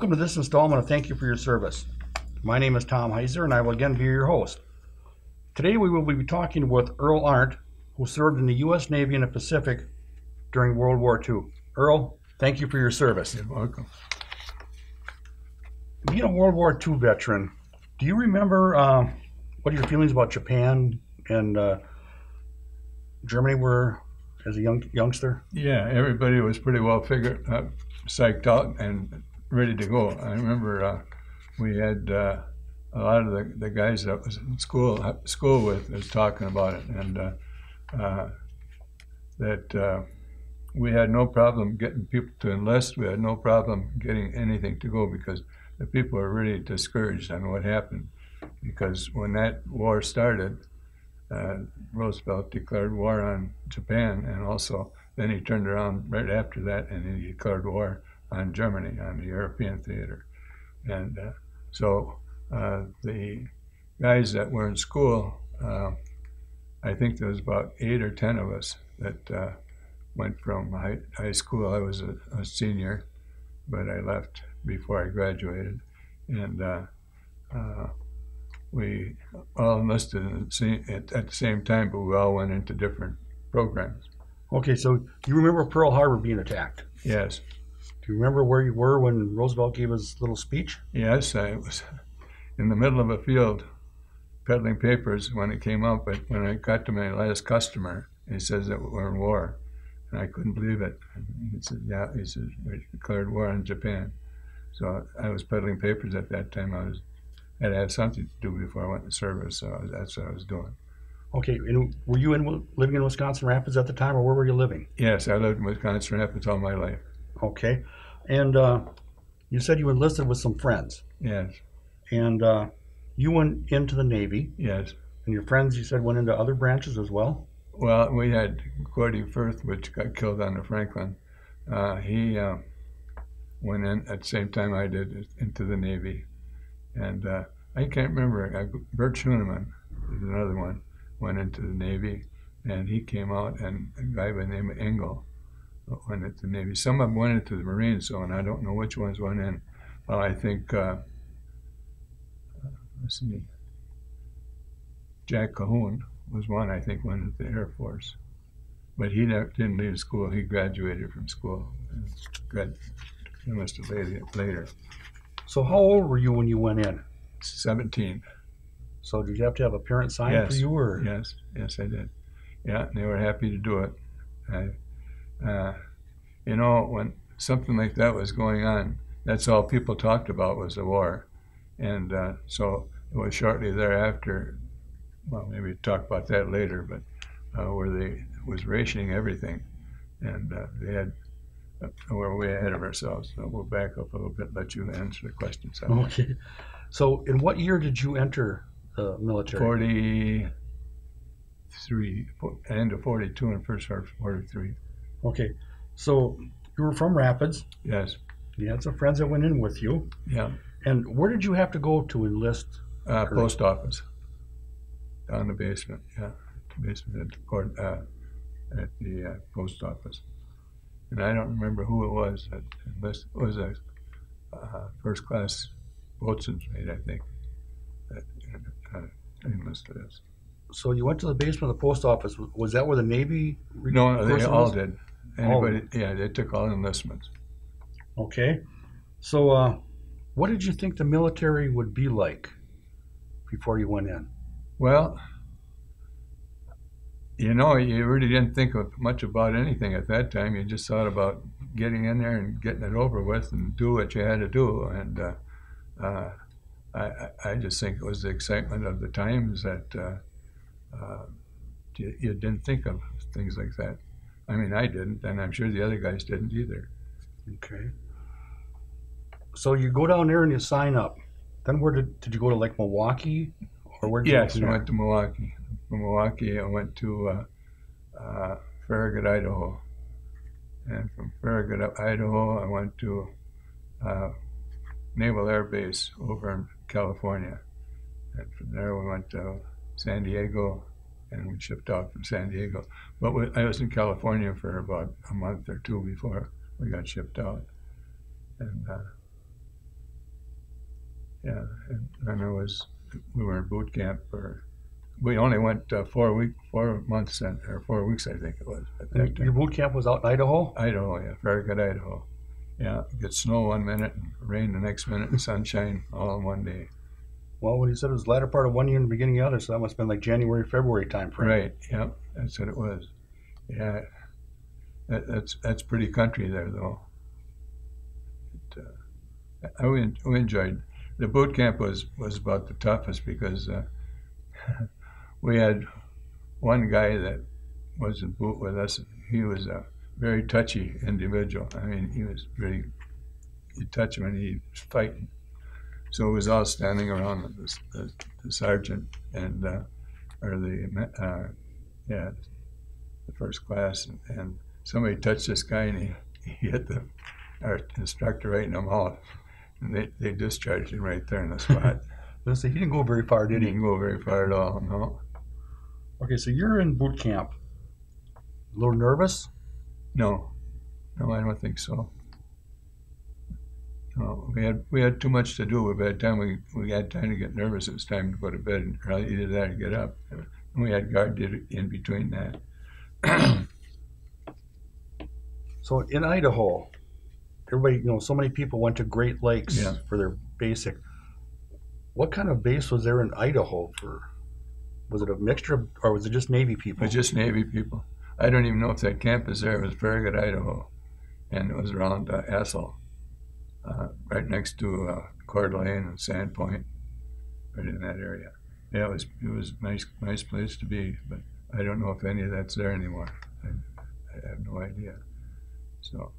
Welcome to this installment of Thank You for Your Service. My name is Tom Heiser, and I will again be your host. Today we will be talking with Earl Arndt, who served in the U.S. Navy in the Pacific during World War II. Earl, thank you for your service. You're welcome. Being a World War II veteran, do you remember what your feelings about Japan and Germany were as a youngster? Yeah, everybody was pretty well psyched out and ready to go. I remember we had a lot of the guys that was in school with was talking about it, and that we had no problem getting people to enlist. We had no problem getting anything to go because the people were really discouraged on what happened. Because when that war started, Roosevelt declared war on Japan, and also then he turned around right after that and he declared war on Germany, on the European theater. And so the guys that were in school, I think there was about 8 or 10 of us that went from high school. I was a senior, but I left before I graduated. And we all enlisted at the same time, but we all went into different programs. Okay, so you remember Pearl Harbor being attacked? Yes. Do you remember where you were when Roosevelt gave his little speech? Yes, I was in the middle of a field peddling papers when it came out, but when I got to my last customer, he says that we're in war. And I couldn't believe it. He said, yeah, he said, we declared war on Japan. So I was peddling papers at that time. I had to have something to do before I went to service, so that's what I was doing. Okay, and were you living in Wisconsin Rapids at the time, or where were you living? Yes, I lived in Wisconsin Rapids all my life. Okay, and you said you enlisted with some friends. Yes. And you went into the Navy. Yes. And your friends, you said, went into other branches as well? Well, we had Gordy Firth, which got killed on the Franklin. He went in at the same time I did into the Navy. And I can't remember, Bert Schooneman is another one, went into the Navy, and he came out, and a guy by the name of Engel went into the Navy. Some of them went into the Marines, and I don't know which ones went in. Well, I think, let's see, Jack Cahoon was one, I think, went into the Air Force. But he didn't leave school. He graduated from school. He must have later. So how old were you when you went in? 17. So did you have to have a parent sign for you? Or? Yes, I did. Yeah, and they were happy to do it. You know, when something like that was going on, that's all people talked about was the war. And so it was shortly thereafter, well, maybe we'll talk about that later, but where they was rationing everything. And we're way ahead of ourselves. So we'll back up a little bit, let you answer the questions. Okay. So in what year did you enter the military? 43, end of 42 and first part of 43. Okay. So you were from Rapids. Yes. You had some friends that went in with you. Yeah. And where did you have to go to enlist? Post office. Down in the basement, yeah. The basement at the post office. And I don't remember who it was that enlisted. It was a first class boatswain's mate, I think, that enlisted us. So you went to the basement of the post office. Was that where the Navy? No, they all did. Anybody? Yeah, they took all enlistments. Okay. So what did you think the military would be like before you went in? Well, you know, you really didn't think much about anything at that time. You just thought about getting in there and getting it over with and do what you had to do. And I just think it was the excitement of the times that you didn't think of things like that. I mean, I didn't, and I'm sure the other guys didn't either. Okay. So you go down there and you sign up. Then where did you go to, like, Milwaukee? Or where did you Yes, I went to Milwaukee. From Milwaukee, I went to Farragut, Idaho. And from Farragut, Idaho, I went to Naval Air Base over in California. And from there, we went to San Diego, and we shipped out from San Diego. But I was in California for about a month or two before we got shipped out. And Yeah, and we were in boot camp we only went 4 months or 4 weeks, I think it was. At that And your time. boot camp was out in Idaho? Idaho, yeah, very good Idaho. Yeah, get snow 1 minute and rain the next minute and sunshine all in one day. Well, when you said it was the latter part of one year and the beginning of the other, so that must have been like January, February time frame. Right, yeah, that's what it was. Yeah, that's pretty country there, though. We enjoyed. The boot camp was about the toughest because we had one guy that was in boot with us. He was a very touchy individual. I mean, he was really, you touch him and he was fighting. So it was all standing around the sergeant and or the first class, and somebody touched this guy and he hit our instructor right in the mouth, and they discharged him right there in the spot. Let's see, he didn't go very far, did He he? didn't go very far at all. No. Okay, so you're in boot camp. A little nervous? No, I don't think so. No, we had too much to do. By the time we had time to get nervous, it was time to go to bed, or either that or get up. And we had guard duty in between that. So in Idaho, everybody, so many people went to Great Lakes Yeah. for their basic. What kind of base was there in Idaho for? Was it a mixture or was it just Navy people? It was just Navy people. I don't even know if that camp is there. It was very good Idaho, and it was around Essel, right next to Coeur d'Alene and Sandpoint, right in that area. Yeah, it was a nice place to be, but I don't know if any of that's there anymore. I have no idea. So,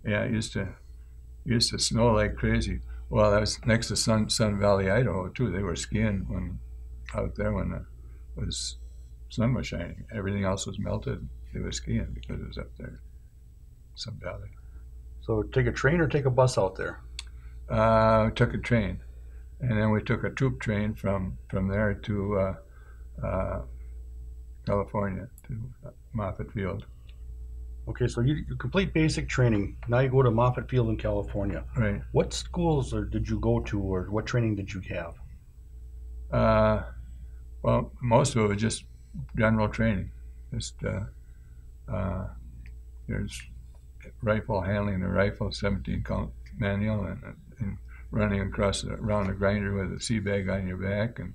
yeah, it used to snow like crazy. Well, that was next to Sun Valley, Idaho, too. They were skiing out there when the sun was shining. Everything else was melted. They were skiing because it was up there, Sun Valley. So take a train or take a bus out there? We took a train, and then we took a troop train from there to California, to Moffett Field. Okay, so you complete basic training. Now you go to Moffett Field in California. Right. What schools did you go to, or what training did you have? Well, most of it was just general training. Just there's rifle handling the rifle, 17 count manual, and running around the grinder with a sea bag on your back, and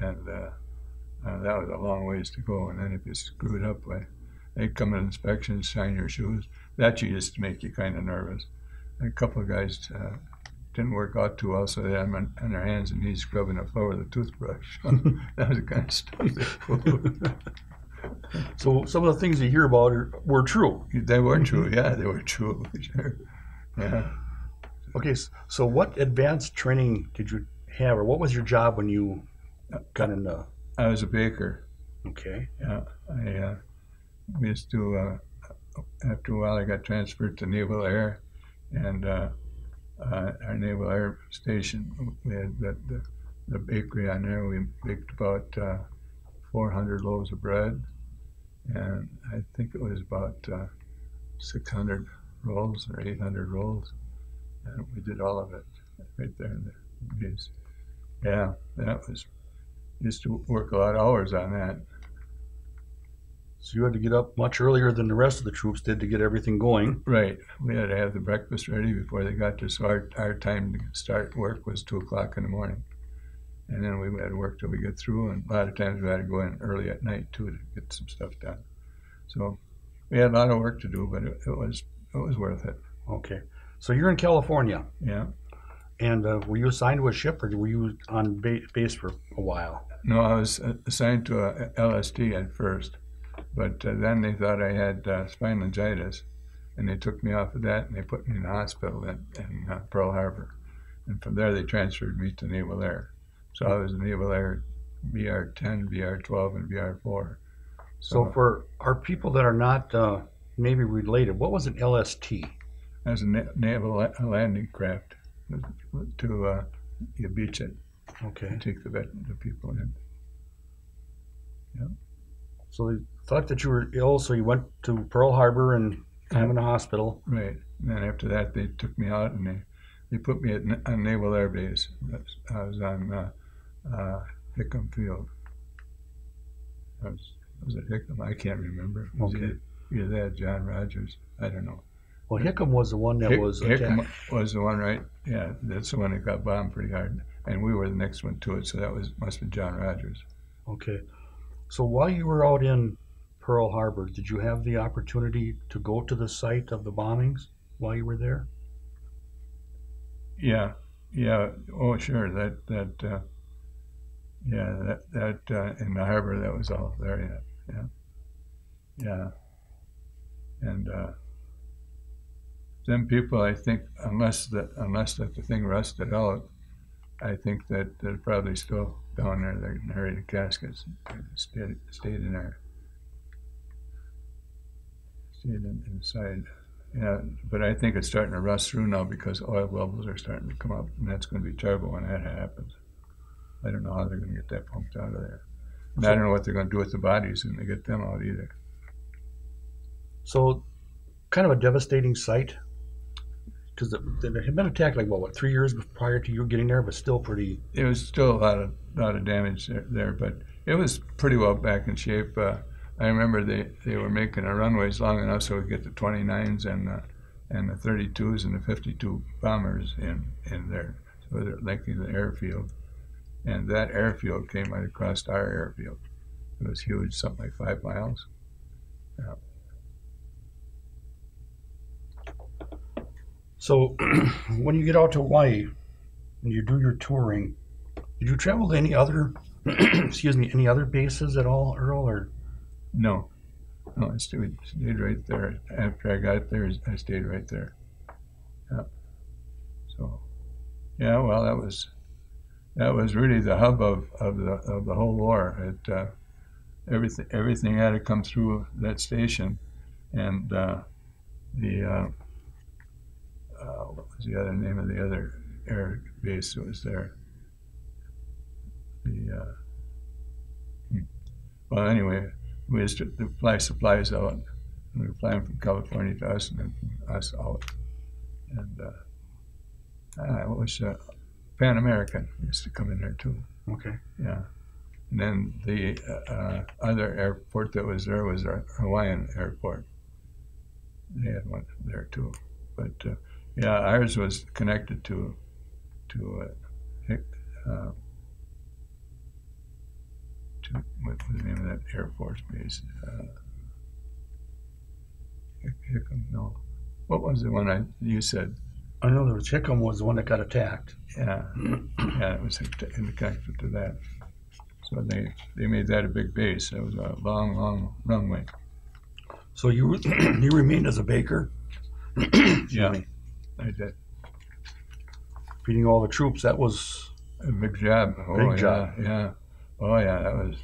that was a long ways to go. And then if you screwed up, they'd come in inspection, shine your shoes. That used to make you kind of nervous. A couple of guys didn't work out too well, so they had them on their hands and knees scrubbing the floor with a toothbrush. That was the kind of stuff they pulled. So some of the things you hear about were true. They were true, yeah, they were true. Sure. Yeah. Okay, so what advanced training did you have, or what was your job when you got into? I was a baker. Okay. Yeah, we used to. After a while, I got transferred to Naval Air, and our Naval Air Station, we had the bakery on there. We baked about 400 loaves of bread, and I think it was about 600 rolls or 800 rolls, and we did all of it right there in the base. Yeah, that was, used to work a lot of hours on that. So you had to get up much earlier than the rest of the troops did to get everything going. Right. We had to have the breakfast ready before they got there, so our time to start work was 2 o'clock in the morning. And then we had to work till we get through, and a lot of times we had to go in early at night too to get some stuff done. So we had a lot of work to do, but it was worth it. Okay. So you're in California. Yeah. And were you assigned to a ship, or were you on base for a while? No, I was assigned to a LST at first, but then they thought I had spinal-meningitis, and they took me off of that, and they put me in the hospital in Pearl Harbor. And from there, they transferred me to Naval Air. So I was in Naval Air BR-10, BR-12, and BR-4. So for our people that are not Navy related, what was an LST? As a naval landing craft to you beach it. Okay. And take the people in. Yeah. So they thought that you were ill, so you went to Pearl Harbor and time in the hospital. Right. And then after that, they took me out and He put me on Naval Air Base. I was on Hickam Field. Was it Hickam? I can't remember. Okay. Either that, John Rogers. I don't know. Well, Hickam was the one that was attacked. Hickam was the one, right? Yeah, that's the one that got bombed pretty hard. And we were the next one to it, so that must have been John Rogers. Okay. So while you were out in Pearl Harbor, did you have the opportunity to go to the site of the bombings while you were there? Yeah. Oh, sure. That in the harbor, that was all there. Yeah. And them people, I think, unless that the thing rusted out, I think that they're probably still down there. They're buried in caskets. Stayed in there. Stayed inside. Yeah, but I think it's starting to rust through now because oil bubbles are starting to come up, and that's going to be terrible when that happens. I don't know how they're going to get that pumped out of there. And I don't know what they're going to do with the bodies when they get them out either. So, kind of a devastating sight, because they had been attacked like what 3 years prior to you getting there, but still pretty. It was still a lot of damage there, but it was pretty well back in shape. I remember they were making the runways long enough so we get the 29s and the 32s and the 52 bombers in there, so they're linking the airfield. And that airfield came right across our airfield. It was huge, something like 5 miles. Yeah. So, when you get out to Hawaii and you do your touring, did you travel to any other, any other bases at all, Earl? Or no, I stayed right there. After I got there, I stayed right there. Yeah. So, yeah, well, that was really the hub of the whole war. Everything had to come through that station, and what was the other name of the other air base that was there? Well, anyway, we used to fly supplies out. And we were flying from California to us, and then from us out. And what was Pan American used to come in there too. okay. Yeah. And then the other airport that was there was our Hawaiian airport. They had one there too. But yeah, ours was connected to what was the name of that Air Force base? Hickam, no. What was the one you said? I know there was Hickam was the one that got attacked. Yeah, it was connected to that. So they made that a big base. It was a long runway. So you you remained as a baker? Yeah, I did. Feeding all the troops, that was a big job. Big job. Yeah. Oh yeah, that was.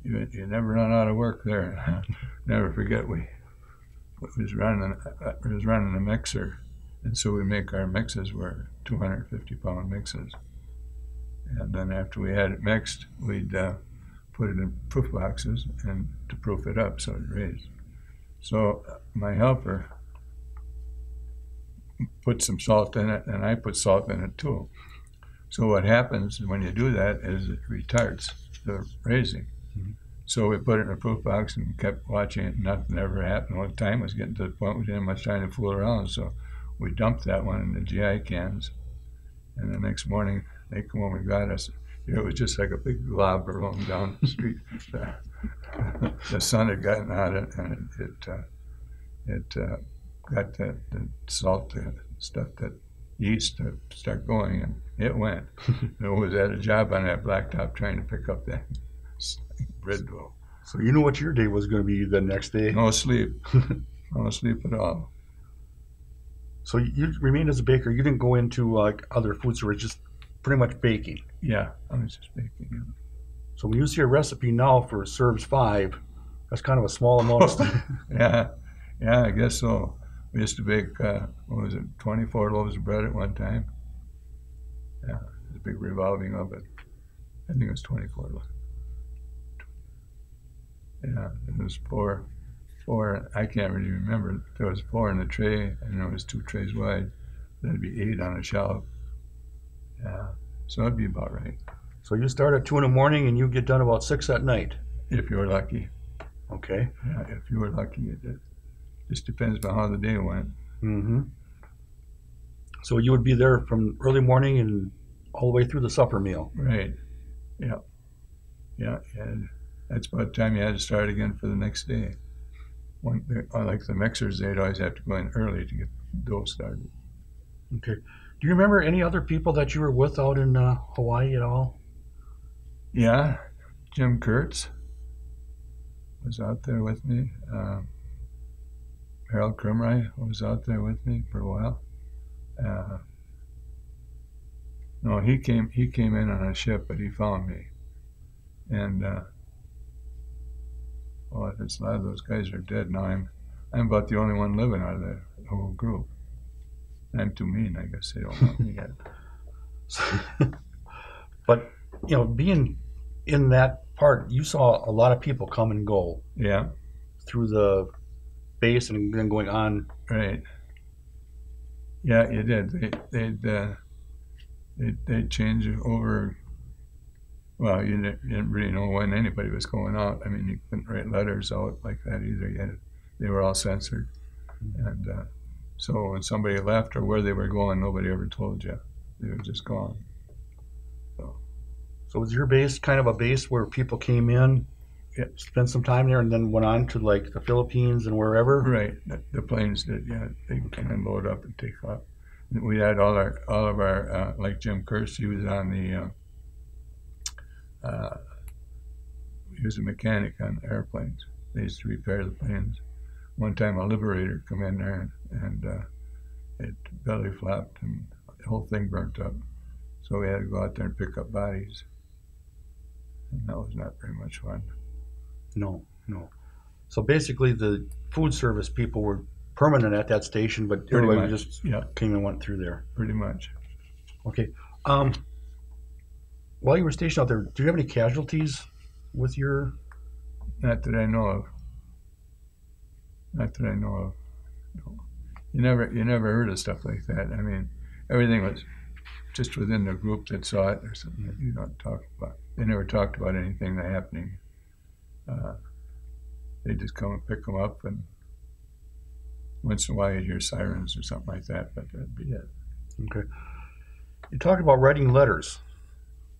You never run out of work there. Never forget we was running a mixer, and so we make our mixes were 250-pound mixes, and then after we had it mixed, we'd put it in proof boxes and to proof it up so it raised. So my helper put some salt in it, and I put salt in it too. So what happens when you do that is it retards the raising. Mm-hmm. So we put it in a proof box and kept watching it. Nothing ever happened. Well, time was getting to the point we didn't have much time to fool around. So we dumped that one in the GI cans. And the next morning, they come over and got us. It was just like a big glob rolling down the street. The sun had gotten on it, and it got the salt stuff, that yeast to start going, and it went. It was at a job on that blacktop trying to pick up that bread dough. So you knew what your day was going to be the next day? No sleep. No sleep at all. So you remained as a baker. You didn't go into other food stores, just pretty much baking. Yeah, I was just baking. Yeah. So when you see a recipe now for serves 5, that's kind of a small amount of stuff. Yeah, I guess so. We used to bake, 24 loaves of bread at one time. Yeah, it was a big revolving oven. I think it was 24 loaves. Yeah, it was four, I can't really remember. There was 4 in the tray, and there was 2 trays wide. that'd be 8 on a shelf. Yeah, so that'd be about right. So you start at 2 in the morning and you get done about 6 at night. If you're lucky. Okay. Yeah, if you were lucky. It just depends on how the day went. Mm-hmm. So you would be there from early morning and all the way through the supper meal. Right. Yeah. Yeah. And that's about the time you had to start again for the next day. Like the mixers, they'd always have to go in early to get the dough started. Okay. Do you remember any other people that you were with out in Hawaii at all? Yeah. Jim Kurtz was out there with me. Harold Krumrei was out there with me for a while. No, he came in on a ship, but he found me. And a lot of those guys are dead now. I'm about the only one living out of the whole group. I'm too mean, I guess they don't want me yet. But being in that part, you saw a lot of people come and go. Yeah. Through the base and then going on. Right. Yeah, you did. They'd change over. Well, you didn't really know when anybody was going out. I mean, you couldn't write letters out like that either. They were all censored, and so when somebody left or where they were going, nobody ever told you. They were just gone. So was your base kind of a base where people came in, spent some time there, and then went on to like the Philippines and wherever? Right. The planes did. Yeah, they came and load up and take off. We had all of our like Jim Kurtz. He was on the. He was a mechanic on airplanes. They used to repair the planes. One time a Liberator come in there and it belly flapped and the whole thing burnt up. So we had to go out there and pick up bodies. And that was not very much fun. No. So basically the food service people were permanent at that station, but everybody just came and went through there. Pretty much. Okay. While you were stationed out there, do you have any casualties with your? Not that I know of. Not that I know of. No. You never heard of stuff like that. I mean, everything was just within the group that saw it or something that you don't talk about. They never talked about anything that happening. They just come and pick them up, and once in a while you hear sirens or something like that, but that'd be it. Okay. You talked about writing letters.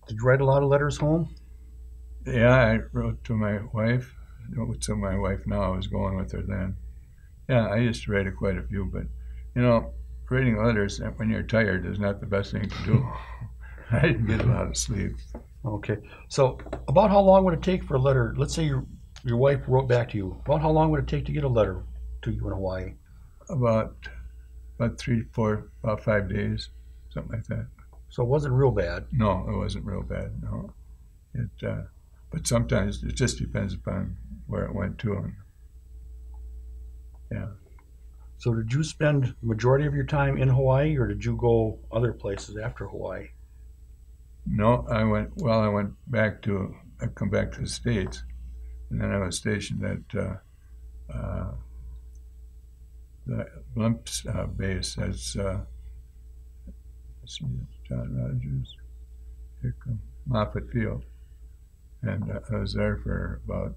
Did you write a lot of letters home? Yeah, I wrote to my wife. To my wife now. I was going with her then. Yeah, I used to write quite a few, but writing letters when you're tired is not the best thing to do. I didn't get a lot of sleep. Okay. So about how long would it take for a letter? Let's say your wife wrote back to you. About how long would it take to get a letter to you in Hawaii? About 3, 4, about 5 days, something like that. So it wasn't real bad? No, it wasn't real bad, no. But sometimes it just depends upon where it went to. And, yeah. So did you spend the majority of your time in Hawaii, or did you go other places after Hawaii? No, I come back to the States, and then I was stationed at the Blimps base. That's John Rogers, Moffett Field, and I was there for about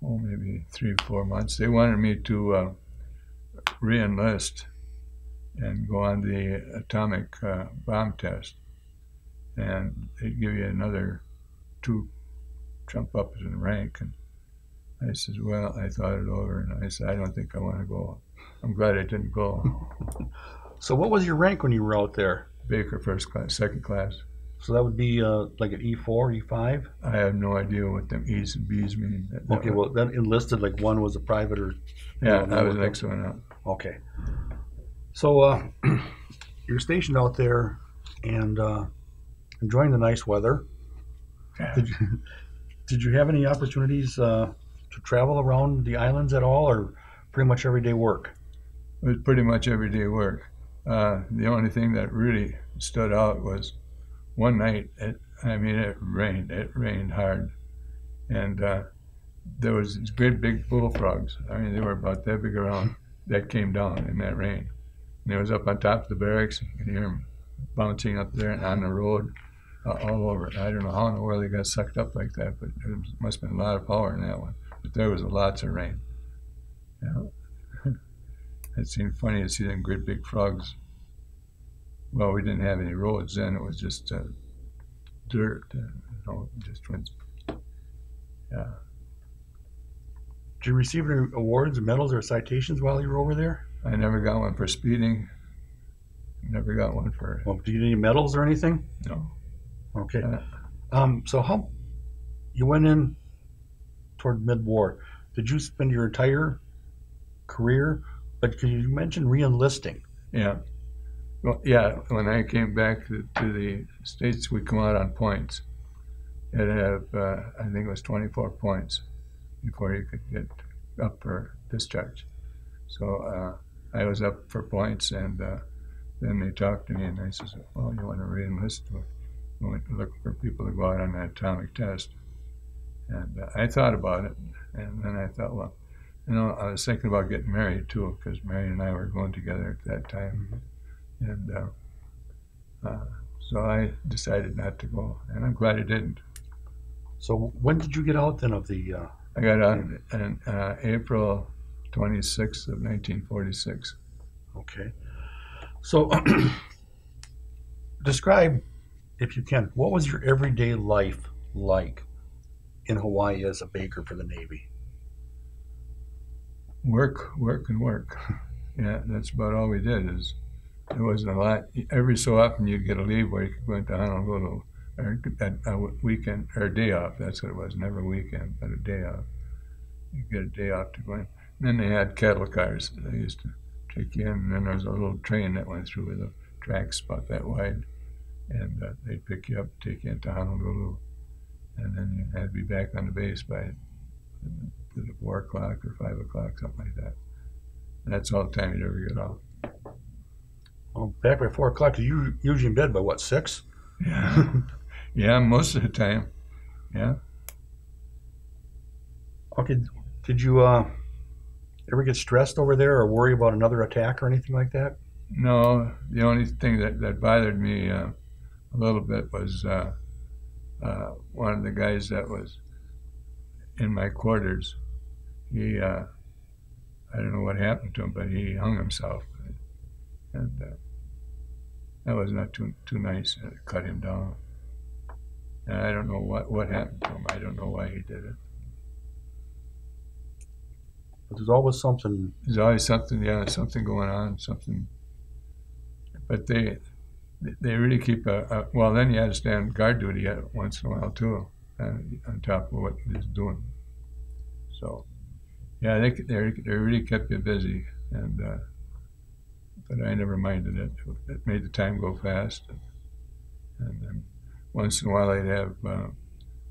maybe 3 or 4 months. They wanted me to re-enlist and go on the atomic bomb test, and they'd give you another 2 trump ups in rank. And I said, well, I thought it over, and I said, I don't think I want to go. I'm glad I didn't go. So what was your rank when you were out there? Baker, first class, second class. So that would be like an E4, E5? I have no idea what them E's and B's mean. Okay, well, that enlisted, like one was a private or... Yeah, I was the next one out. Okay. So you're stationed out there and enjoying the nice weather. Yeah. Did you have any opportunities to travel around the islands at all, or pretty much everyday work? It was pretty much everyday work. The only thing that really stood out was one night, it rained. It rained hard. And there was these great big bullfrogs. I mean, they were about that big around, that came down in that rain. And it was up on top of the barracks. You could hear them bouncing up there and on the road, all over. I don't know how in the world they got sucked up like that, but there must have been a lot of power in that one. But there was lots of rain. Yeah. It seemed funny to see them great big frogs. Well, we didn't have any roads then. It was just dirt. Just went. Yeah. Did you receive any awards, medals, or citations while you were over there? I never got one for speeding. Never got one for. Well, did you get any medals or anything? No. Okay. So how you went in toward mid-war? Did you spend your entire career? But you mentioned re-enlisting. Yeah. Well, yeah. When I came back to the States, we come out on points. It had, I think it was 24 points before you could get up for discharge. So I was up for points, and then they talked to me, and I said, "Well, you want to re-enlist? We went looking for people to go out on that atomic test." And I thought about it, and then I thought, well, I was thinking about getting married too, because Mary and I were going together at that time, and so I decided not to go, and I'm glad I didn't. So when did you get out then of the? I got out on April 26th of 1946. Okay. So describe, if you can, what was your everyday life like in Hawaii as a baker for the Navy? Work, and work. Yeah, that's about all we did. There wasn't a lot. Every so often you'd get a leave where you could go into Honolulu, or a weekend, or a day off. That's what it was. Never a weekend, but a day off. You get a day off to go in. And then they had cattle cars. They used to take you in, and then there was a little train that went through with the tracks about that wide, and they'd pick you up, take you into Honolulu, and then you had to be back on the base by 4 o'clock or 5 o'clock, something like that. And that's all the time you'd ever get off. Well, back by 4 o'clock, you usually in bed by what, 6? Yeah, yeah, most of the time. Yeah. Okay. Did you ever get stressed over there or worry about another attack or anything like that? No, the only thing that bothered me a little bit was one of the guys that was in my quarters. He, I don't know what happened to him, but he hung himself, and that was not too nice. It cut him down, and I don't know what happened to him. I don't know why he did it. But there's always something. There's always something, yeah, something going on, something. But they really keep well. Then you had to stand guard duty once in a while too, on top of what he's doing. So, yeah, they really kept you busy, and but I never minded it. It made the time go fast, and then once in a while they'd have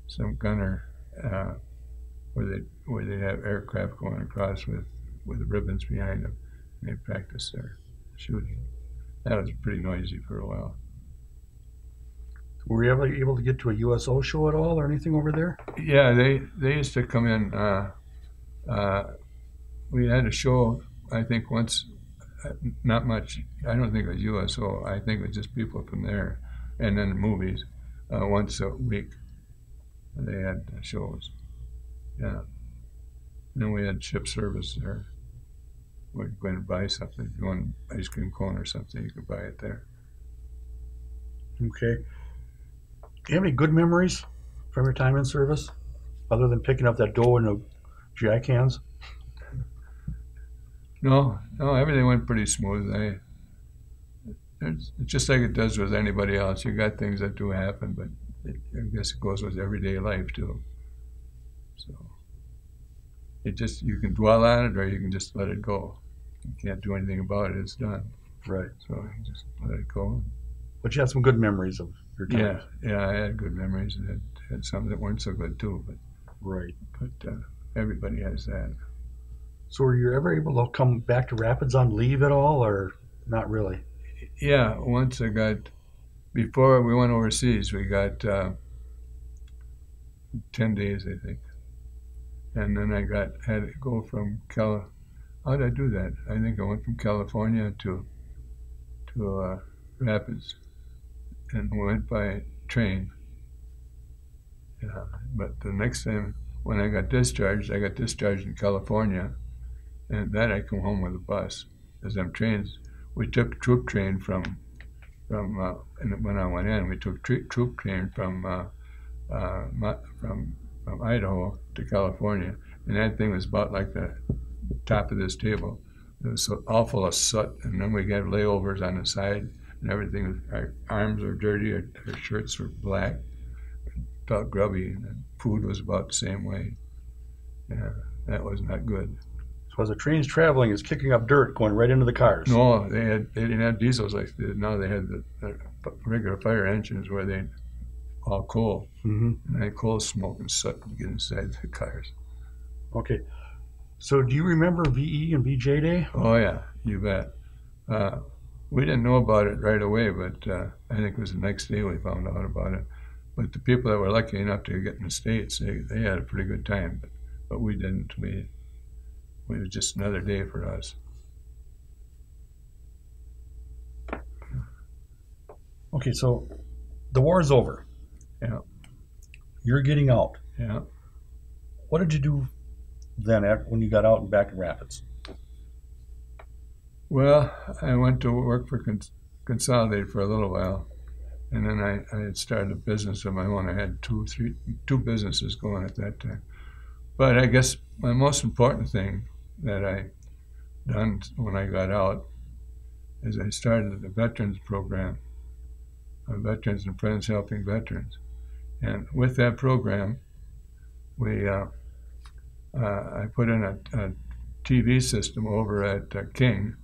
some gunner where they'd have aircraft going across with the ribbons behind them, and they'd practice their shooting. That was pretty noisy for a while. Were you ever able to get to a USO show at all or anything over there? Yeah, they used to come in. We had a show, I think, once, not much. I don't think it was USO. I think it was just people from there, and then movies, once a week. They had shows. Yeah. And then we had ship service there. We could go in and buy something. If you want an ice cream cone or something, you could buy it there. Okay. Do you have any good memories from your time in service, other than picking up that dough in the GI cans? No, everything went pretty smooth. It's just like it does with anybody else. You got things that do happen, but I guess it goes with everyday life too. So you can dwell on it, or you can just let it go. You can't do anything about it. It's done. Right. So you just let it go. But you had some good memories of your time. Yeah, I had good memories, and had some that weren't so good too. But right. But everybody has that. So were you ever able to come back to Rapids on leave at all, or not really? Yeah, once I got, before we went overseas, we got 10 days, I think. And then I had to go from how did I do that? I think I went from California to Rapids, and went by train. Yeah. But the next time when I got discharged in California, and then I come home with a bus. As them trains, we took troop train and when I went in, we took troop train from Idaho to California, and that thing was about like the top of this table. It was so awful of soot, and then we got layovers on the side, and everything. Our arms were dirty, our shirts were black, felt grubby, and food was about the same way. Yeah, that was not good. So as the train's traveling, it's kicking up dirt going right into the cars. No, they didn't have diesels like they did now. They had the regular fire engines where they all coal, and that coal smoke and soot to get inside the cars. Okay, so do you remember VE and VJ Day? Oh yeah, you bet. We didn't know about it right away, but I think it was the next day we found out about it. But the people that were lucky enough to get in the States, they had a pretty good time, but we didn't. It was just another day for us. Okay, so the war's over. Yeah. You're getting out. Yeah. What did you do then when you got out and back in Rapids? Well, I went to work for Consolidated for a little while, and then I had started a business of my own. I had two businesses going at that time. But I guess my most important thing that I done when I got out is I started a veterans program, Veterans and Friends Helping Veterans. And with that program, I put in a TV system over at King.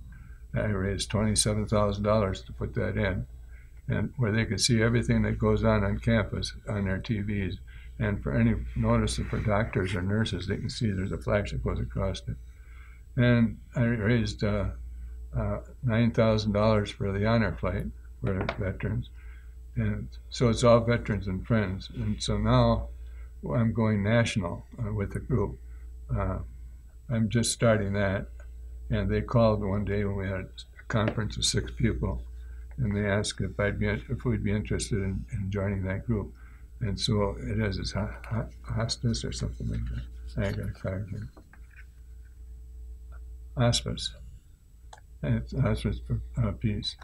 I raised $27,000 to put that in, and where they could see everything that goes on campus on their TVs. And for any notice for doctors or nurses, they can see there's a flash that goes across it. And I raised $9,000 for the honor flight for veterans. And so it's all veterans and friends. And so now I'm going national with the group. I'm just starting that. And they called one day when we had a conference of 6 people, and they asked if we'd be interested in joining that group. And so it is. It's hospice or something like that. I got a card here. Hospice. And it's hospice for peace.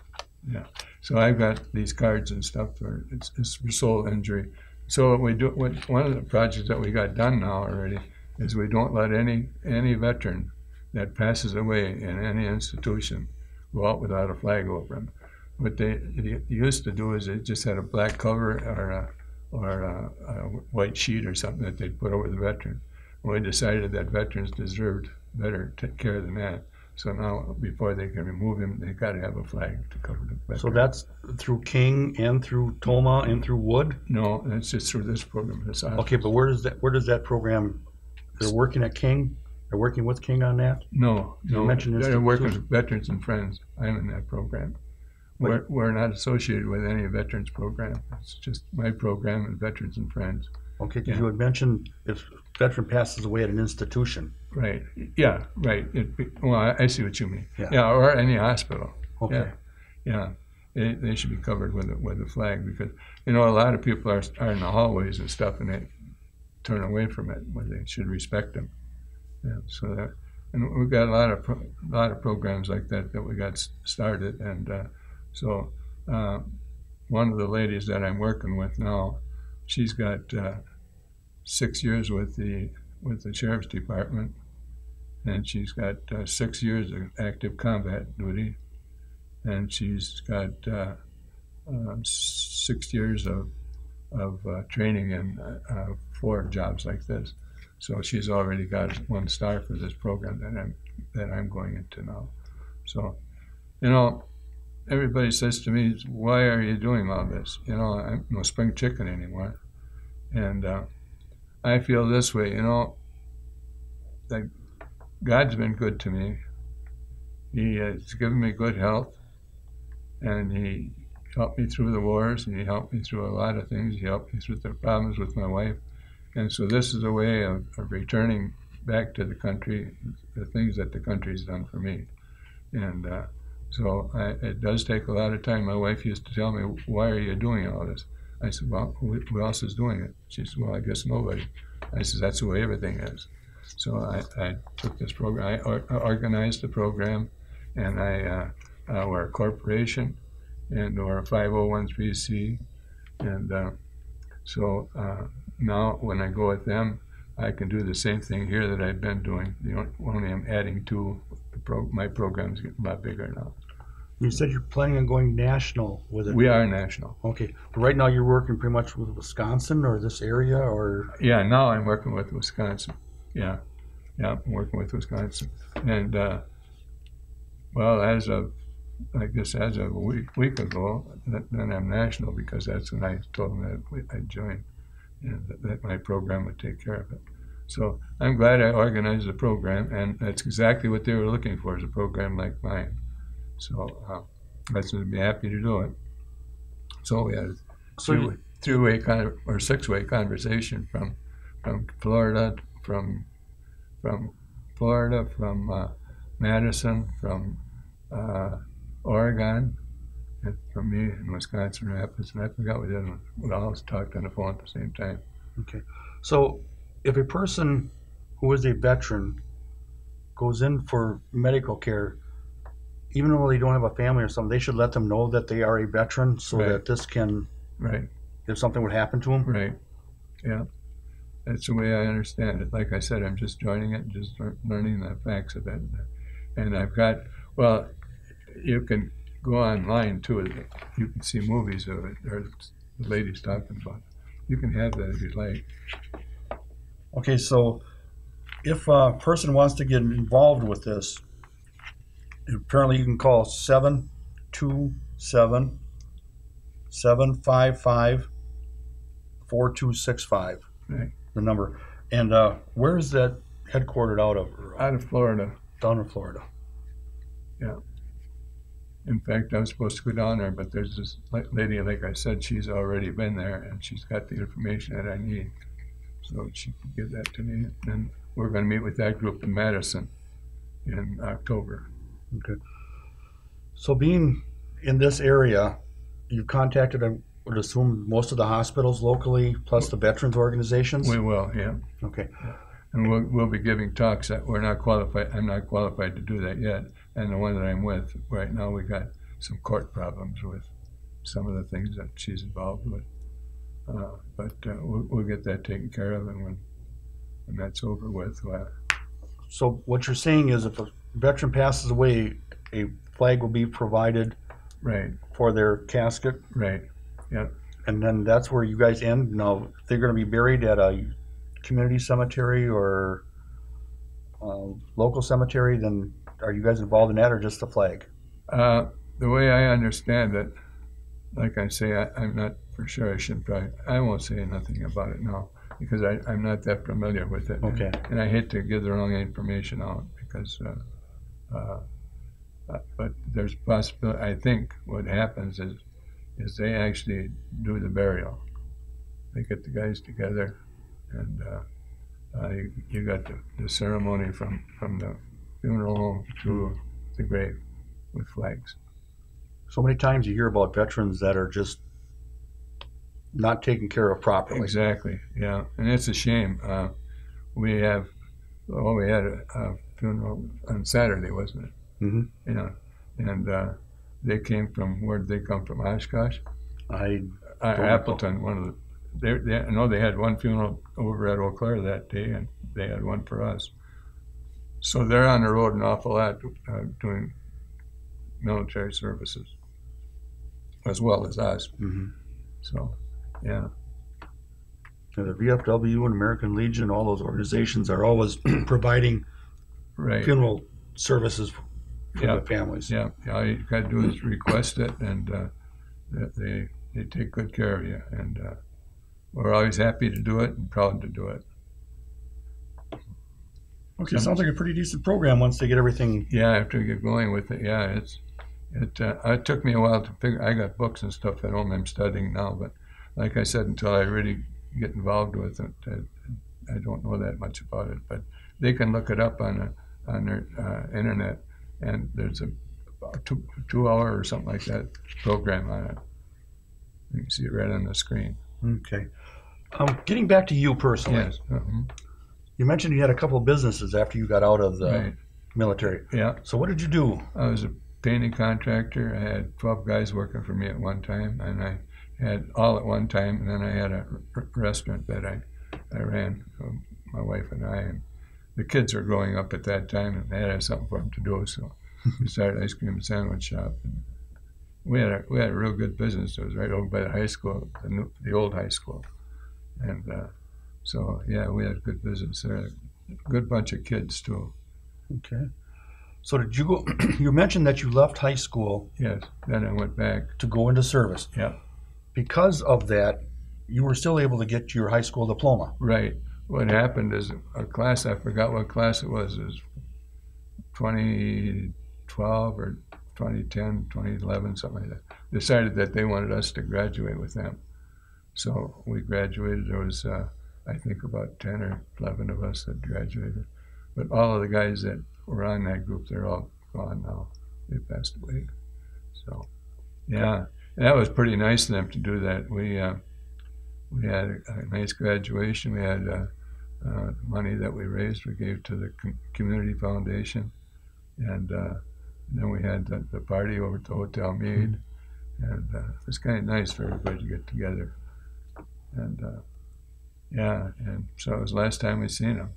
Yeah. So I've got these cards and stuff for it's for soul injury. So what we do, one of the projects that we got done now already is we don't let any veteran that passes away in any institution go out without a flag over him. What they used to do is they just had a black cover or a white sheet or something that they'd put over the veteran. We decided that veterans deserved better care than that. So now, before they can remove him, they got to have a flag to cover the veteran. So that's through King and through Toma and through Wood? No, that's just through this program. Okay, but where does that program? They're working at King. They're working with King on that. No. You mentioned they're working with veterans and friends. I'm in that program. We're not associated with any veterans program. It's just my program and veterans and friends. Okay, because you had mentioned if a veteran passes away at an institution. Right. Yeah. Right. Well, I see what you mean. Yeah. Or any hospital. Okay. Yeah. They should be covered with a flag because a lot of people are in the hallways and stuff and they turn away from it when they should respect them. Yeah. So that, and we've got a lot of programs like that we got started, and so one of the ladies that I'm working with now, she's got 6 years with the sheriff's department, and she's got 6 years of active combat duty, and she's got 6 years of training in 4 jobs like this. So she's already got 1 star for this program that I'm going into now. So, everybody says to me, "Why are you doing all this?" I'm no spring chicken anymore, and I feel this way. That God's been good to me. He has given me good health, and He helped me through the wars, and He helped me through a lot of things. He helped me through the problems with my wife. And so this is a way of returning back to the country, the things that the country's done for me. And So it does take a lot of time. My wife used to tell me, "Why are you doing all this?" I said, "Well, who else is doing it?" She said, "Well, I guess nobody." I said, "That's the way everything is." So I took this program. I organized the program, and we're a corporation, and we're a 501(c), and so now when I go with them, I can do the same thing here that I've been doing. Only I'm adding to my program's getting a lot bigger now. You said you're planning on going national with it. We are national. Okay. But right now you're working pretty much with Wisconsin or this area, or? Yeah, now I'm working with Wisconsin. Yeah, I'm working with Wisconsin. And, well, as of a week ago, then I'm national, because that's when I told them that I'd join, and that my program would take care of it. So I'm glad I organized the program, and that's exactly what they were looking for, is a program like mine. So I would be happy to do it. So we had a three-way or six-way conversation from Florida, from Madison, from Oregon, and from me in Wisconsin Rapids, and I forgot what the other one. We all talked on the phone at the same time. Okay. So if a person who is a veteran goes in for medical care, even though they don't have a family or something, they should let them know that they are a veteran, so that this can, if something would happen to them. Right. Yeah. That's the way I understand it. Like I said, I'm just joining it, just learning the facts of it. And I've got, well, you can go online too. You can see movies of it. There's the ladies talking about it. You can have that if you'd like. Okay, so if a person wants to get involved with this, apparently you can call 727-755-4265. Right. The number. And where is that headquartered out of? Out of Florida. Down in Florida. Yeah. In fact, I was supposed to go down there, but there's this lady, like I said, she's already been there, and she's got the information that I need. So she can give that to me. And we're going to meet with that group in Madison in October. Okay. So being in this area, you've contacted, I would assume, most of the hospitals locally, plus the veterans organizations? We will, yeah. Okay. And we'll be giving talks that we're not qualified. I'm not qualified to do that yet. And the one that I'm with right now, we got some court problems with some of the things that she's involved with. But we'll get that taken care of, and when that's over with. So what you're saying is, if a veteran passes away, a flag will be provided, right, for their casket, right, yeah, and then that's where you guys end. Now, if they're going to be buried at a community cemetery or local cemetery, then are you guys involved in that, or just the flag? The way I understand it, like I say, I'm not for sure. I won't say nothing about it now, because I'm not that familiar with it. Okay. And I hate to give the wrong information out, because, but there's possibility. I think what happens is they actually do the burial. They get the guys together, and you got the ceremony from the funeral home to the grave with flags. So many times you hear about veterans that are just not taken care of properly. Exactly, yeah, and it's a shame. We had a funeral on Saturday, wasn't it? Mm-hmm. Yeah, and they came from, where did they come from? Oshkosh? Appleton. One of the, I know they had one funeral over at Eau Claire that day, and they had one for us. So they're on the road an awful lot, doing military services, as well as us. Mm-hmm. So, yeah. And the VFW and American Legion, all those organizations are always providing funeral services for the families. Yeah, all you got to do is request it, and they take good care of you. And we're always happy to do it and proud to do it. Okay, sounds like a pretty decent program once they get everything. Yeah, after we get going with it, yeah, it took me a while to figure. I got books and stuff at home I'm studying now, but like I said, until I really get involved with it, I don't know that much about it. But they can look it up on their internet, and there's a two hour or something like that program on it. You can see it right on the screen. Okay. Getting back to you personally, Yes. you mentioned you had a couple of businesses after you got out of the Right. military. Yeah. So what did you do? I was a painting contractor. I had 12 guys working for me at one time, and I had all at one time, and then I had a restaurant that I ran, my wife and I, and the kids were growing up at that time, and they had to have something for them to do, so we started ice cream and sandwich shop. And we had a real good business. It was right over by the high school, the old high school, and so yeah, we had good business there. A good bunch of kids too. Okay. So did you go? You mentioned that you left high school. Yes. Then I went back to go into service. Yeah. Because of that, you were still able to get your high school diploma. Right. What happened is a class, I forgot what class it was 2012 or 2010, 2011, something like that, decided that they wanted us to graduate with them. So we graduated. There was, I think, about 10 or 11 of us that graduated. But all of the guys that were on that group, they're all gone now. They passed away. So, yeah, and that was pretty nice of them to do that. We had a nice graduation. We had money that we raised. We gave to the community foundation, and then we had the party over at the Hotel Mead, and it was kind of nice for everybody to get together. And yeah, and so it was the last time we seen them.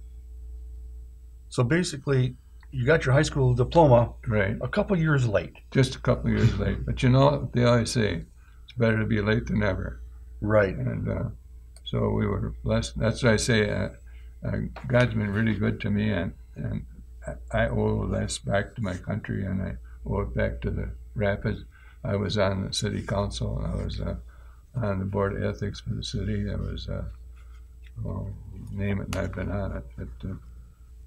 So basically, you got your high school diploma Right. a couple years late. Just a couple of years late. But you know, they always say, it's better to be late than never. Right. And so we were blessed. That's what I say. God's been really good to me, and I owe this back to my country, and I owe it back to the Rapids. I was on the city council, and I was on the board of ethics for the city. I was, well, name it, and I've been on it.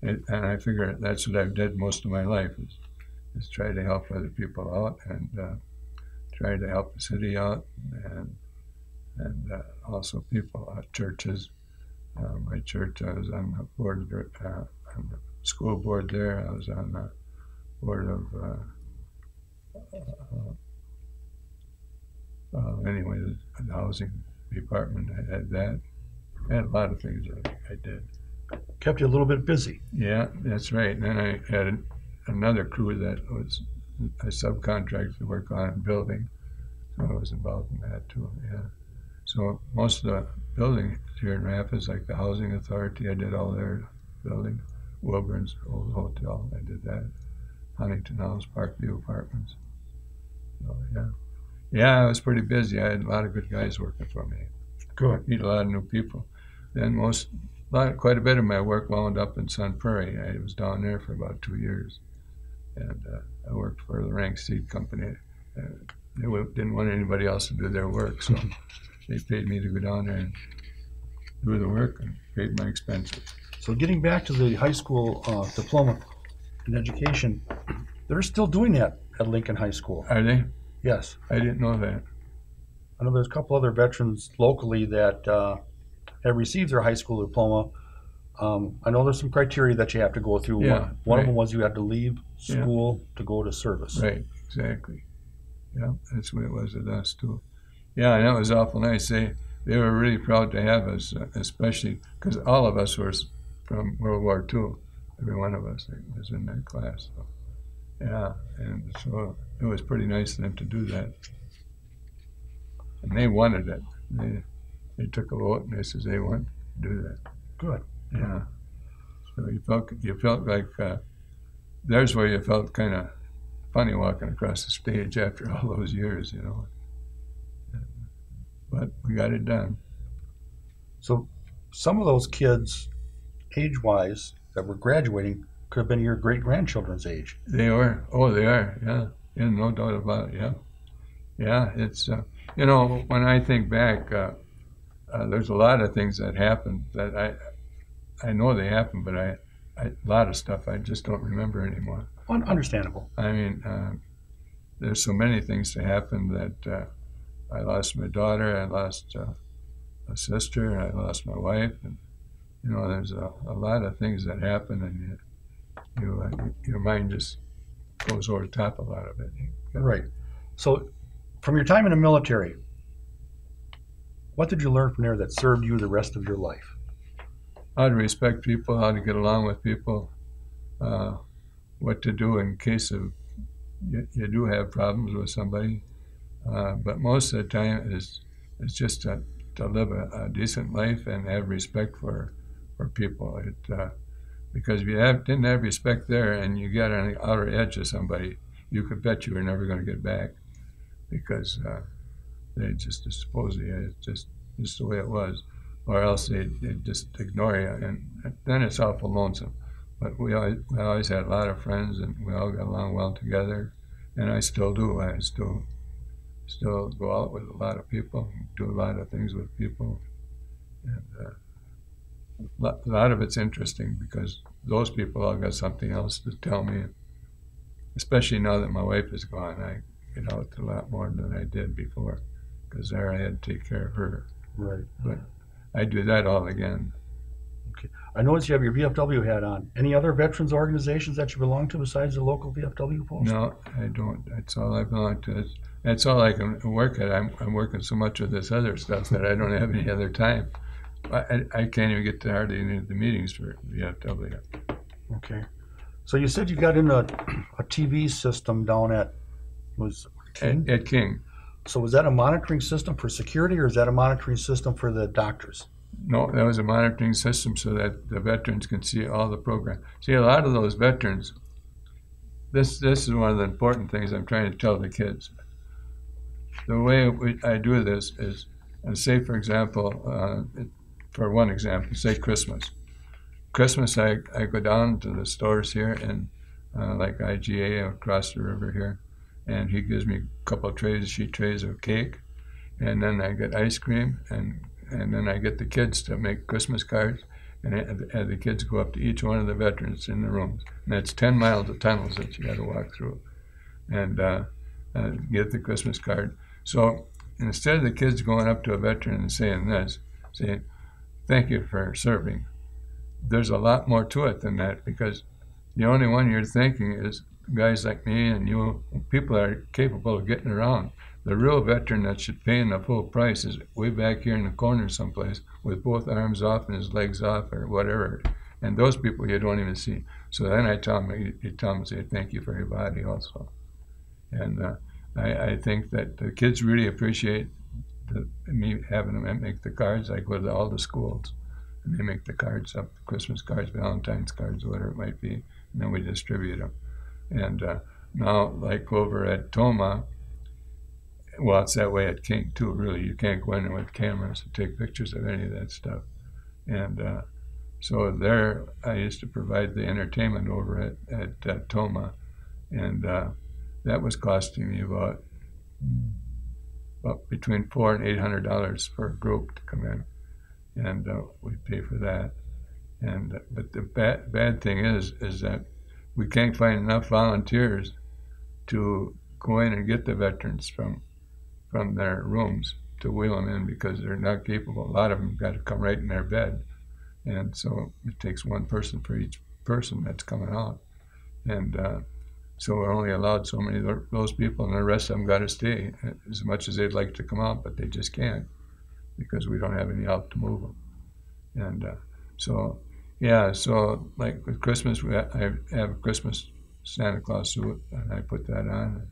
And I figure that's what I've did most of my life, is try to help other people out, and try to help the city out, and also people, churches. My church, I was on the board, on the school board there. I was on the board of, anyway, the housing department. I had that. I had a lot of things that I did. Kept you a little bit busy. Yeah, that's right. And then I had another crew that was a subcontractor to work on building. So I was involved in that too, yeah. So most of the building here in Rapids, like the Housing Authority, I did all their building. Wilburn's old hotel, I did that. Huntington House, Parkview Apartments. So yeah. Yeah, I was pretty busy. I had a lot of good guys working for me. Good. Meet a lot of new people. Then quite a bit of my work wound up in Sun Prairie. I was down there for about 2 years. And I worked for the Rank Seed Company. They didn't want anybody else to do their work, so they paid me to go down there and do the work and paid my expenses. So getting back to the high school diploma in education, they're still doing that at Lincoln High School. Are they? Yes. I didn't know that. I know there's a couple other veterans locally that have received their high school diploma. I know there's some criteria that you have to go through. Yeah, One of right. them was you had to leave school to go to service. Right, exactly. Yeah, that's what it was with us too. Yeah, and that was awful nice. They were really proud to have us, especially because all of us were from World War II. Every one of us was in that class. So, yeah, and so it was pretty nice of them to do that. And they wanted it. They took a vote, and they said they want to do that. Good. Yeah. So you felt like there's where you felt kind of funny walking across the stage after all those years, you know. But we got it done. So some of those kids, age-wise, that were graduating could have been your great-grandchildren's age. They were. Oh, they are. Yeah. Yeah, no doubt about it. Yeah. Yeah, it's, you know, when I think back, there's a lot of things that happened that I know they happened, but a lot of stuff I just don't remember anymore. Understandable. I mean, there's so many things that happened that I lost my daughter, I lost a sister, I lost my wife, and you know, there's a lot of things that happen, and your mind just goes over the top a lot of it. Right. So, from your time in the military, what did you learn from there that served you the rest of your life? How to respect people, how to get along with people, what to do in case of you do have problems with somebody. But most of the time is just to live a decent life and have respect for people. Because if you didn't have respect there and you got on the outer edge of somebody, you could bet you were never going to get back, because they just dispose of you. It's just the way it was, or else they just ignore you, and then it's awful lonesome. But we always had a lot of friends, and we all got along well together, and I still do. I still go out with a lot of people, do a lot of things with people, and a lot of it's interesting because those people all got something else to tell me. Especially now that my wife is gone, I get out a lot more than I did before, because there I had to take care of her. Right. But I do that all again. Okay. I noticed you have your VFW hat on. Any other veterans organizations that you belong to besides the local VFW post? No, I don't. That's all I belong to. That's all I can work at. I'm working so much with this other stuff that I don't have any other time. I can't even get to hardly any of the meetings for VFW. Okay. So you said you got in a TV system down at King? At King. So was that a monitoring system for security, or is that a monitoring system for the doctors? No, that was a monitoring system so that the veterans can see all the program. See, a lot of those veterans, this is one of the important things I'm trying to tell the kids. The way I do this is, and say, for example, for one example, say Christmas. Christmas, I go down to the stores here in like IGA across the river here, and he gives me a couple of sheet trays of cake, and then I get ice cream, and then I get the kids to make Christmas cards, and have the kids go up to each one of the veterans in the rooms. And that's 10 miles of tunnels that you got to walk through, and get the Christmas card. So instead of the kids going up to a veteran and saying thank you for serving, there's a lot more to it than that, because the only one you're thanking is guys like me and you, people that are capable of getting around. The real veteran that should pay in the full price is way back here in the corner someplace with both arms off and his legs off or whatever. And those people you don't even see. So then I tell them, say thank you for your body also. And I think that the kids really appreciate me having them make the cards. I go to all the schools, and they make the cards up, Christmas cards, Valentine's cards, whatever it might be, and then we distribute them. And now, like over at Toma, well, it's that way at King too, really. You can't go in there with cameras and take pictures of any of that stuff. And so there, I used to provide the entertainment over at Toma, and that was costing me about between $400 and $800 per group to come in, and we pay for that. And but the bad thing is that we can't find enough volunteers to go in and get the veterans from their rooms to wheel them in, because they're not capable. A lot of them got to come right in their bed, and so it takes one person for each person that's coming out, and so we're only allowed so many of those people, and the rest of them got to stay as much as they'd like to come out, but they just can't because we don't have any help to move them. And so like with Christmas, I have a Christmas Santa Claus suit, and I put that on,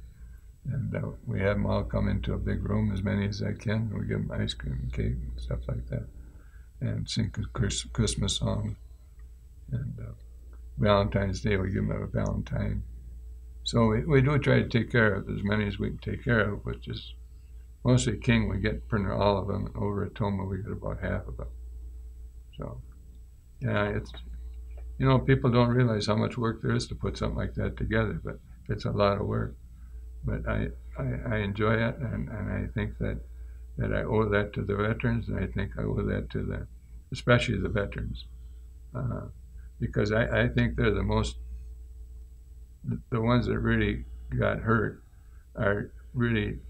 and we have them all come into a big room, as many as I can. We give them ice cream and cake and stuff like that, and sing Christmas songs. And Valentine's Day, we give them a Valentine. So we do try to take care of as many as we can take care of, which is mostly King. We get pretty much all of them. And over at Toma, we get about half of them. So, yeah, it's, people don't realize how much work there is to put something like that together, but it's a lot of work. But I enjoy it, and I think that I owe that to the veterans, and I think I owe that to especially the veterans, because I think they're the ones that really got hurt are really in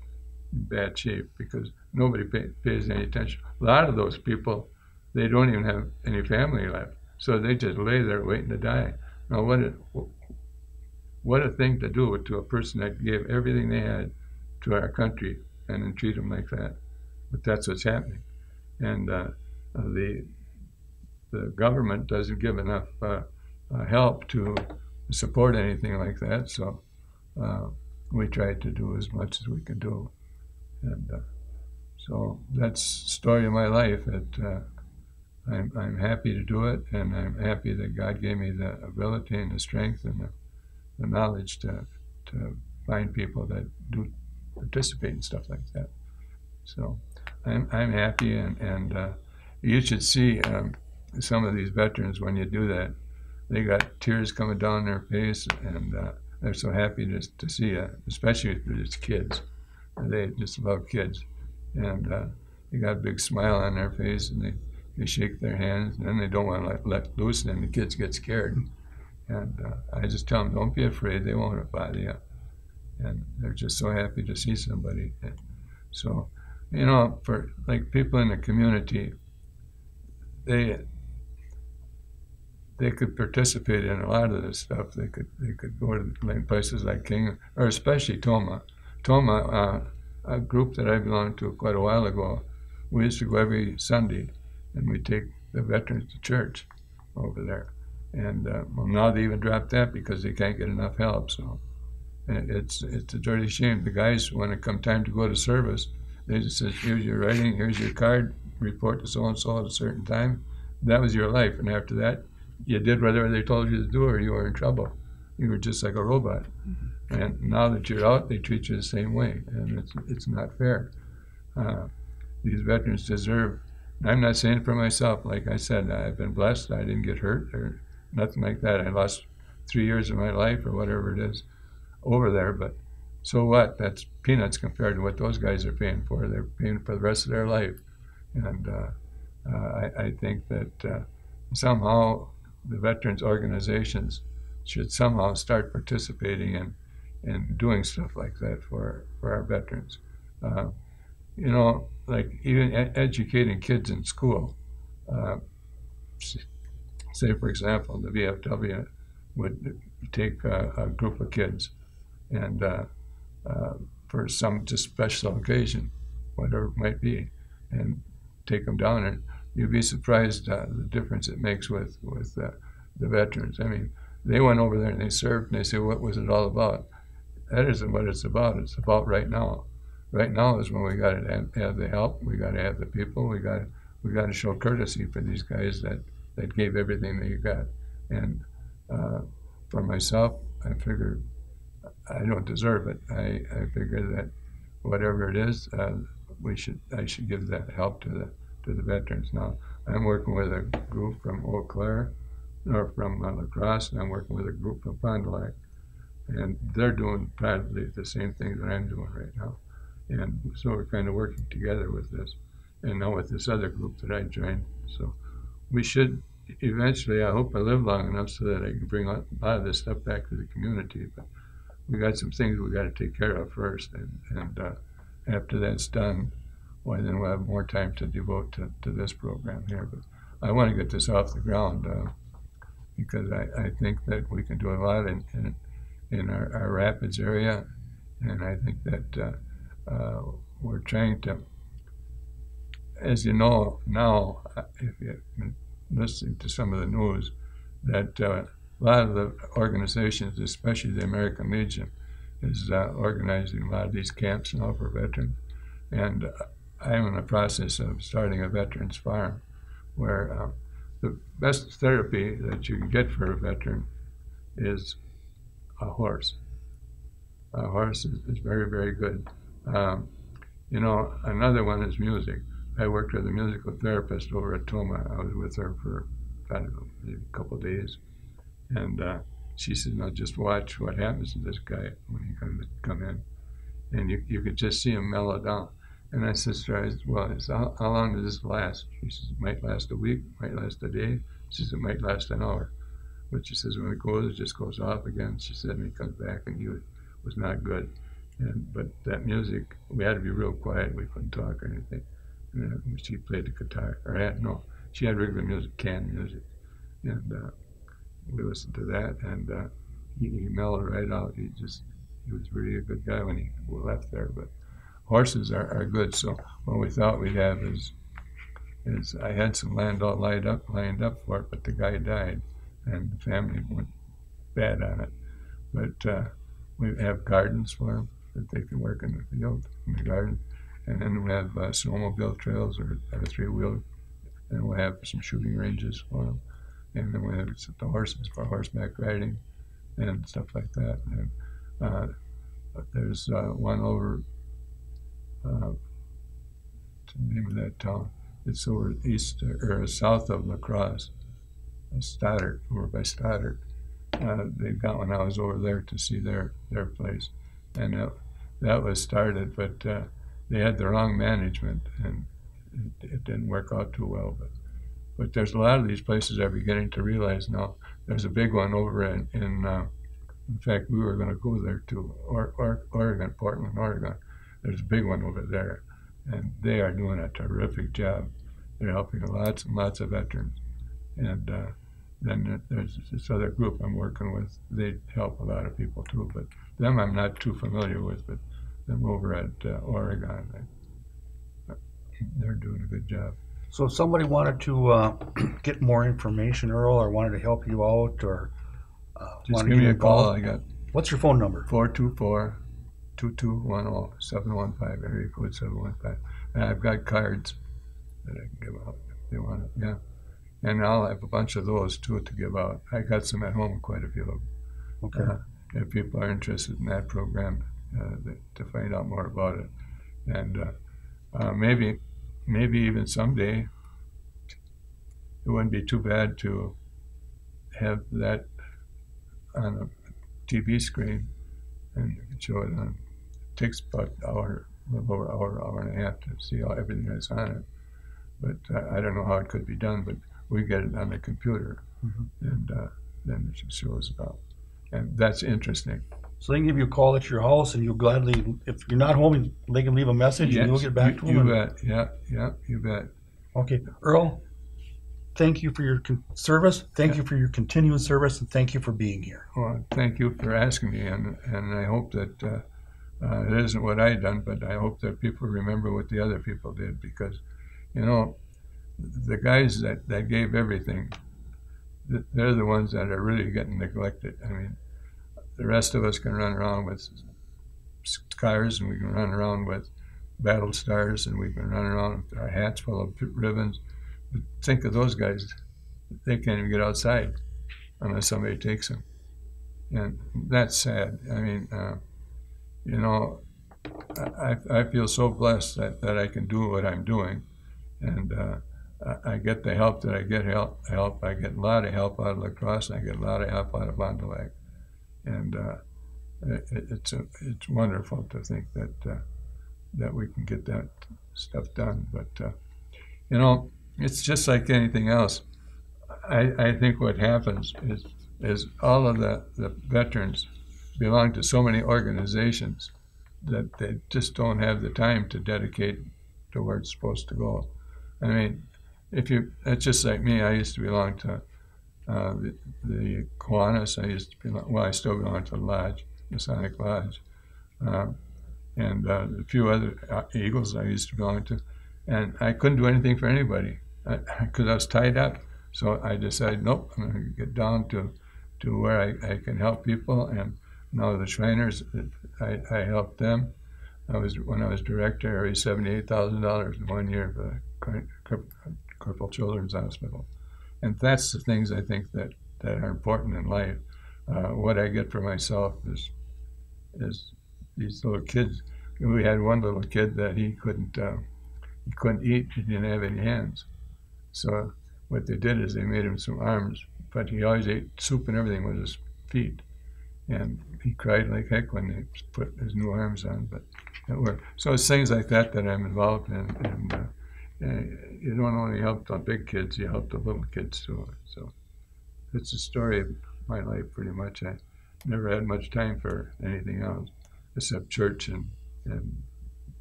bad shape, because nobody pays any attention. A lot of those people, they don't even have any family left, so they just lay there waiting to die. Now, what a thing to do to a person that gave everything they had to our country and then treat them like that. But that's what's happening. And the government doesn't give enough help to support anything like that. So we try to do as much as we can do. And so that's the story of my life. That I'm happy to do it, and I'm happy that God gave me the ability and the strength and the knowledge to find people that do participate in stuff like that. So I'm happy, and you should see some of these veterans when you do that. They got tears coming down their face, and they're so happy to see it, especially if it's kids. They just love kids, and they got a big smile on their face, and they shake their hands, and then they don't want to let loose, and then the kids get scared. And I just tell them, don't be afraid, they won't bother you. And they're just so happy to see somebody. And so, you know, for like people in the community, they could participate in a lot of this stuff. They could go to places like King, or especially Toma. Toma, a group that I belonged to quite a while ago, we used to go every Sunday, and we take the veterans to church over there. And well, now they even dropped that because they can't get enough help. So it's a dirty shame. The guys, when it come time to go to service, they just said, here's your writing, here's your card, report to so-and-so at a certain time. That was your life. And after that, you did whatever they told you to do, or you were in trouble. You were just like a robot. Mm-hmm. And now that you're out, they treat you the same way. And it's not fair. These veterans deserve, and I'm not saying it for myself. Like I said, I've been blessed. I didn't get hurt or nothing like that. I lost 3 years of my life or whatever it is over there, but so what? That's peanuts compared to what those guys are paying for. They're paying for the rest of their life. And I think that somehow the veterans organizations should somehow start participating in doing stuff like that for our veterans. You know, like even educating kids in school. Say, for example, the VFW would take a group of kids and for some just special occasion, whatever it might be, and take them down, and you'd be surprised the difference it makes with the veterans. I mean, they went over there and they served, and they say, what was it all about? That isn't what it's about. It's about right now. Right now is when we got to have the help. We got to have the people. We got to show courtesy for these guys that gave everything that you got. And for myself, I figured I don't deserve it. I figure that whatever it is, I should give that help to the veterans. Now, I'm working with a group from Eau Claire, or from La Crosse, and I'm working with a group from Fond du Lac, and they're doing probably the same thing that I'm doing right now. And so we're kind of working together with this, and now with this other group that I joined. So we should eventually, I hope I live long enough so that I can bring a lot of this stuff back to the community. But we got some things we got to take care of first, and after that's done, well, then we'll have more time to devote to this program here. But I want to get this off the ground because I think that we can do a lot in our Rapids area, and I think that we're trying to, as you know now, if you've been listening to some of the news, that a lot of the organizations, especially the American Legion, is organizing a lot of these camps now for veterans. And I'm in the process of starting a veterans farm where the best therapy that you can get for a veteran is a horse. A horse is very, very good. You know, another one is music. I worked with a musical therapist over at Toma. I was with her for, I don't know, maybe a couple of days. And she said, no, just watch what happens to this guy when he come in. And you could just see him mellow down. And I said, well, how long does this last? She says, it might last a week, might last a day. She says, it might last an hour. But she says, when it goes, it just goes off again. She said, and he comes back, and he was not good. But that music, we had to be real quiet. We couldn't talk or anything. And she played the guitar, she had regular music, canned music. And we listened to that, and he mellowed right out. He was really a good guy when he left there. But horses are good. So what we thought we'd have is I had some land all lined up for it, but the guy died, and the family went bad on it. But we have gardens for them that they can work in the field, in the garden, and then we have snowmobile trails or three-wheel, and we'll have some shooting ranges for them, and then we have the horses for horseback riding and stuff like that. And there's one over, what's the name of that town? It's over east or south of La Crosse, Stoddard, over by Stoddard. They got when I was over there to see their place, and that was started, but they had the wrong management, and it didn't work out too well. But there's a lot of these places are beginning to realize now. There's a big one over in fact, we were going to go there to Oregon, Portland, Oregon. There's a big one over there, and they are doing a terrific job. They're helping lots and lots of veterans, and then there's this other group I'm working with. They help a lot of people too, but them I'm not too familiar with. But them over at Oregon, they're doing a good job. So if somebody wanted to get more information, Earl, or wanted to help you out, or just give me a call. What's your phone number? 424-2210-715, area code 715. And I've got cards that I can give out if they want it. Yeah. And I'll have a bunch of those too to give out. I got some at home, quite a few of them. Okay. If people are interested in that program, to find out more about it. And maybe even someday it wouldn't be too bad to have that on a TV screen, and you can show it on. It takes about an hour, a little over an hour and a half to see everything that's on it. But I don't know how it could be done, but we get it on the computer, and then it just shows it up. And that's interesting. So they can give you a call at your house, and you'll gladly, if you're not home, they can leave a message, and you'll get back to them. You bet. Yeah, you bet. Okay, Earl, thank you for your service. Thank you for your continued service, and thank you for being here. Well, thank you for asking me, and I hope that it isn't what I done, but I hope that people remember what the other people did, because, the guys that gave everything, they're the ones that are really getting neglected. I mean, the rest of us can run around with scars, and we can run around with battle stars, and we can run around with our hats full of ribbons. But think of those guys. They can't even get outside unless somebody takes them. And that's sad. I mean, I feel so blessed that I can do what I'm doing. And I get the help that I get. I get a lot of help out of La Crosse, and I get a lot of help out of Fond du Lac. And it's wonderful to think that we can get that stuff done. But it's just like anything else. I think what happens is all of the veterans belong to so many organizations that they just don't have the time to dedicate to where it's supposed to go. I mean, it's just like me. I used to belong to the Kiwanis. I still belong to the Lodge, Masonic Lodge, and a few other Eagles I used to belong to, and I couldn't do anything for anybody because I was tied up. So I decided, nope, I'm going to get down to where I can help people. And now the Shriners, I helped them. When I was director, I raised $78,000 in 1 year for the Crippled Children's Hospital. And that's the things I think that are important in life. What I get for myself is these little kids. We had one little kid that he couldn't eat. He didn't have any hands. So what they did is they made him some arms, but he always ate soup and everything with his feet. And he cried like heck when they put his new arms on, but it worked. So it's things like that I'm involved in. And you don't only help the big kids, you help the little kids too. So it's the story of my life pretty much. I never had much time for anything else except church and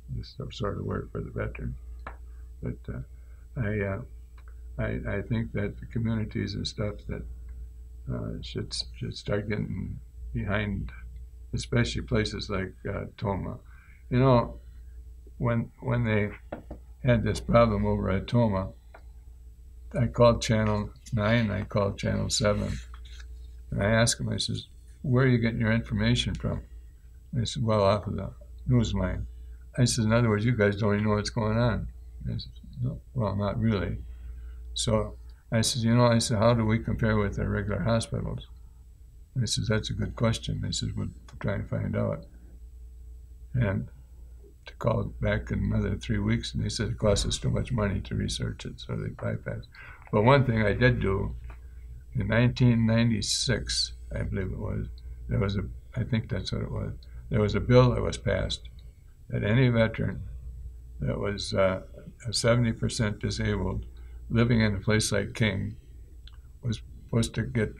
this sort of work for the veterans. But I think that the communities and stuff that should start getting behind, especially places like Toma. You know, when they had this problem over at Toma, I called Channel 9, I called Channel 7, and I asked them, I says, where are you getting your information from? And they said, well, off of the news line. I said, in other words, you guys don't even know what's going on. And they said, no, well, not really. So I said, you know, I said, how do we compare with our regular hospitals? And they said, that's a good question. They said, we'll try and find out. And to call back in another 3 weeks, and they said it costs us too much money to research it, so they bypassed. But one thing I did do, in 1996, I believe it was, there was a, I think that's what it was, there was a bill that was passed that any veteran that was 70% disabled living in a place like King was supposed to get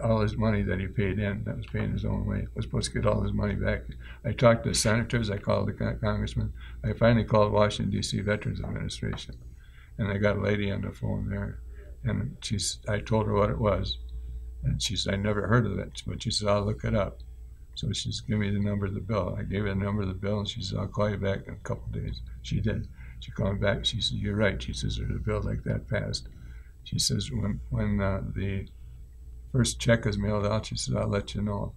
all his money that he paid in, that was paying his own way, was supposed to get all his money back. I talked to the senators, I called the congressman, I finally called Washington, D.C. Veterans Administration, and I got a lady on the phone there, and I told her what it was, and she said, I never heard of it, but she said, I'll look it up. So she said, give me the number of the bill. I gave her the number of the bill, and she said, I'll call you back in a couple of days. She did. She called me back, she said, you're right. She says, there's a bill like that passed. She says, when the first check is mailed out, she said, I'll let you know.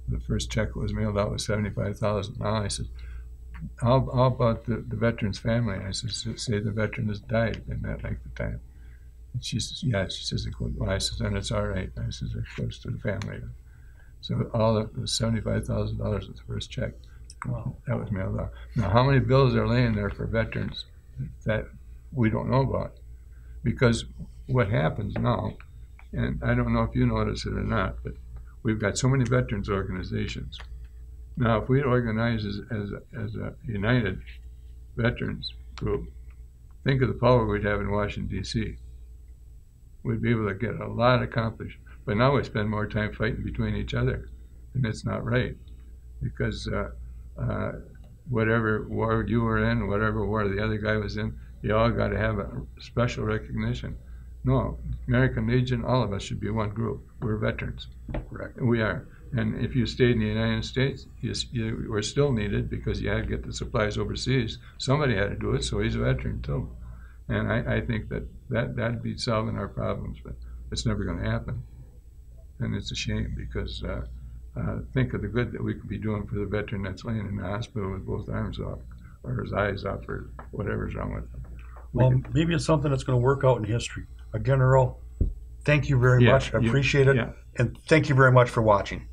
The first check that was mailed out was $75,000. Now I said, how about the veteran's family? I said, say the veteran has died in that length of time. And she says, yeah. She says, well, I said, then it's all right. I said, it goes to the family. So all the $75,000 was the first check. Wow. That was mailed out. Now, how many bills are laying there for veterans that we don't know about? Because what happens now, and I don't know if you notice it or not, but we've got so many veterans organizations. Now, if we organize as a united veterans group, think of the power we'd have in Washington, D.C. We'd be able to get a lot accomplished. But now we spend more time fighting between each other, and it's not right. Because whatever war you were in, whatever war the other guy was in, you all got to have a special recognition. No, American Legion, all of us should be one group. We're veterans. Correct. We are. And if you stayed in the United States, you were still needed because you had to get the supplies overseas. Somebody had to do it, so he's a veteran too. And I think that'd be solving our problems, but it's never going to happen. And it's a shame because think of the good that we could be doing for the veteran that's laying in the hospital with both arms off or his eyes off or whatever's wrong with him. Well, maybe it's something that's going to work out in history. Again, Earl, thank you very much. I appreciate it. Yeah. And thank you very much for watching.